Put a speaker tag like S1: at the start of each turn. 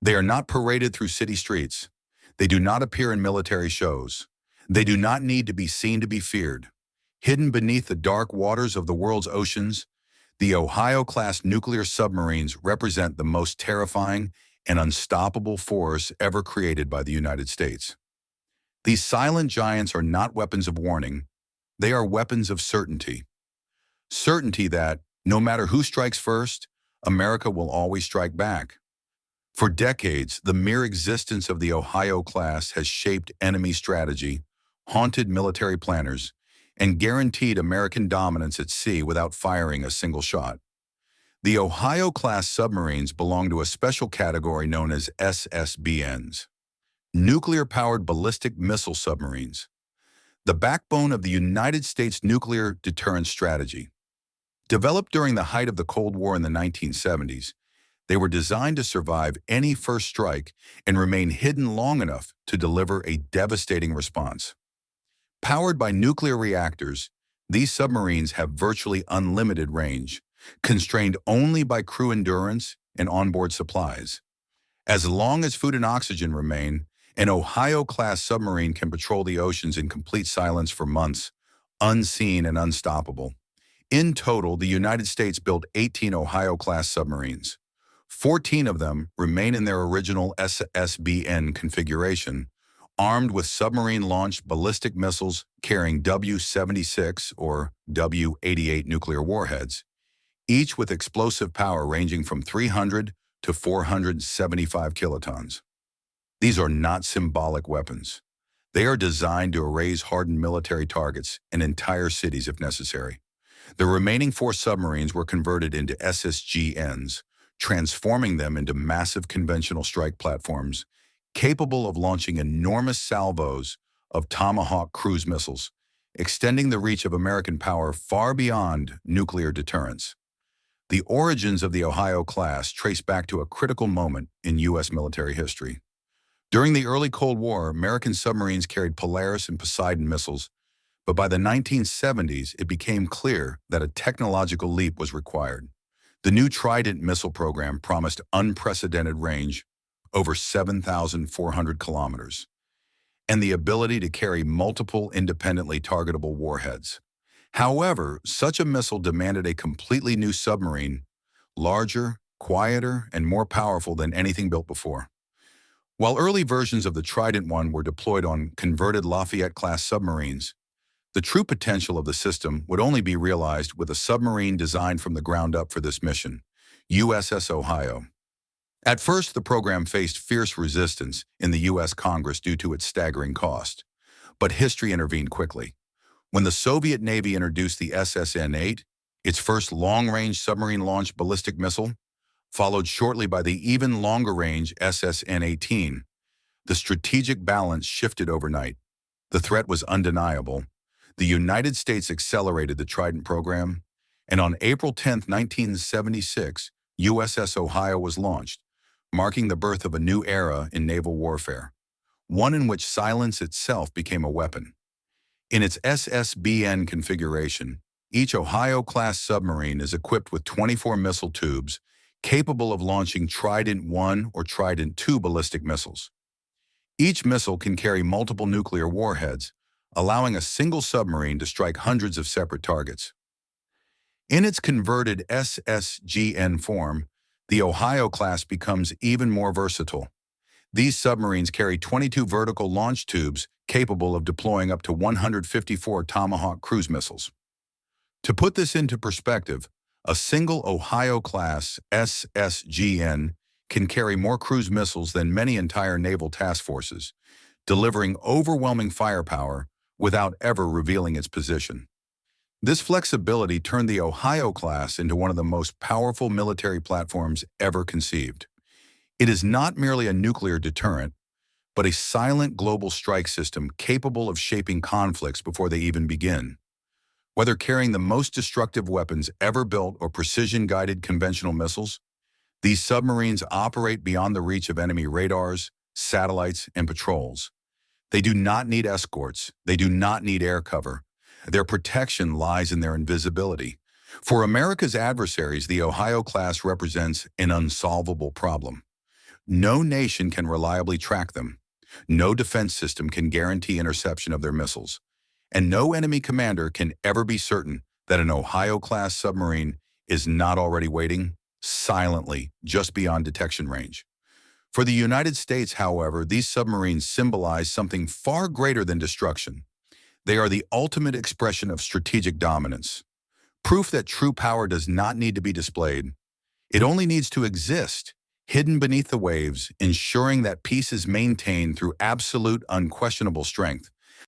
S1: They are not paraded through city streets. They do not appear in military shows. They do not need to be seen to be feared. Hidden beneath the dark waters of the world's oceans, the Ohio-class nuclear submarines represent the most terrifying and unstoppable force ever created by the United States. These silent giants are not weapons of warning. They are weapons of certainty. Certainty that, no matter who strikes first, America will always strike back. For decades, the mere existence of the Ohio class has shaped enemy strategy, haunted military planners, and guaranteed American dominance at sea without firing a single shot. The Ohio-class submarines belong to a special category known as SSBNs, nuclear-powered ballistic missile submarines, the backbone of the United States nuclear deterrence strategy. Developed during the height of the Cold War in the 1970s, they were designed to survive any first strike and remain hidden long enough to deliver a devastating response. Powered by nuclear reactors, these submarines have virtually unlimited range, constrained only by crew endurance and onboard supplies. As long as food and oxygen remain, an Ohio-class submarine can patrol the oceans in complete silence for months, unseen and unstoppable. In total, the United States built 18 Ohio-class submarines. 14 of them remain in their original SSBN configuration, armed with submarine-launched ballistic missiles carrying W-76 or W-88 nuclear warheads, each with explosive power ranging from 300 to 475 kilotons. These are not symbolic weapons. They are designed to erase hardened military targets and entire cities if necessary. The remaining 4 submarines were converted into SSGNs, transforming them into massive conventional strike platforms capable of launching enormous salvos of Tomahawk cruise missiles, extending the reach of American power far beyond nuclear deterrence. The origins of the Ohio class trace back to a critical moment in U.S. military history. During the early Cold War, American submarines carried Polaris and Poseidon missiles, but by the 1970s, it became clear that a technological leap was required. The new Trident missile program promised unprecedented range, over 7,400 kilometers, and the ability to carry multiple independently targetable warheads. However, such a missile demanded a completely new submarine, larger, quieter, and more powerful than anything built before. While early versions of the Trident I were deployed on converted Lafayette-class submarines, the true potential of the system would only be realized with a submarine designed from the ground up for this mission, USS Ohio. At first, the program faced fierce resistance in the U.S. Congress due to its staggering cost, but history intervened quickly. When the Soviet Navy introduced the SSN-8, its first long-range submarine-launched ballistic missile, followed shortly by the even longer-range SSN-18, the strategic balance shifted overnight. The threat was undeniable. The United States accelerated the Trident program, and on April 10, 1976, USS Ohio was launched, marking the birth of a new era in naval warfare, one in which silence itself became a weapon. In its SSBN configuration, each Ohio-class submarine is equipped with 24 missile tubes capable of launching Trident I or Trident II ballistic missiles. Each missile can carry multiple nuclear warheads, allowing a single submarine to strike hundreds of separate targets. In its converted SSGN form, the Ohio class becomes even more versatile. These submarines carry 22 vertical launch tubes capable of deploying up to 154 Tomahawk cruise missiles. To put this into perspective, a single Ohio-class SSGN can carry more cruise missiles than many entire naval task forces, delivering overwhelming firepower without ever revealing its position. This flexibility turned the Ohio class into one of the most powerful military platforms ever conceived. It is not merely a nuclear deterrent, but a silent global strike system capable of shaping conflicts before they even begin. Whether carrying the most destructive weapons ever built or precision-guided conventional missiles, these submarines operate beyond the reach of enemy radars, satellites, and patrols. They do not need escorts. They do not need air cover. Their protection lies in their invisibility. For America's adversaries, the Ohio class represents an unsolvable problem. No nation can reliably track them. No defense system can guarantee interception of their missiles. And no enemy commander can ever be certain that an Ohio-class submarine is not already waiting silently just beyond detection range. For the United States, however, these submarines symbolize something far greater than destruction. They are the ultimate expression of strategic dominance. Proof that true power does not need to be displayed. It only needs to exist, hidden beneath the waves, ensuring that peace is maintained through absolute, unquestionable strength.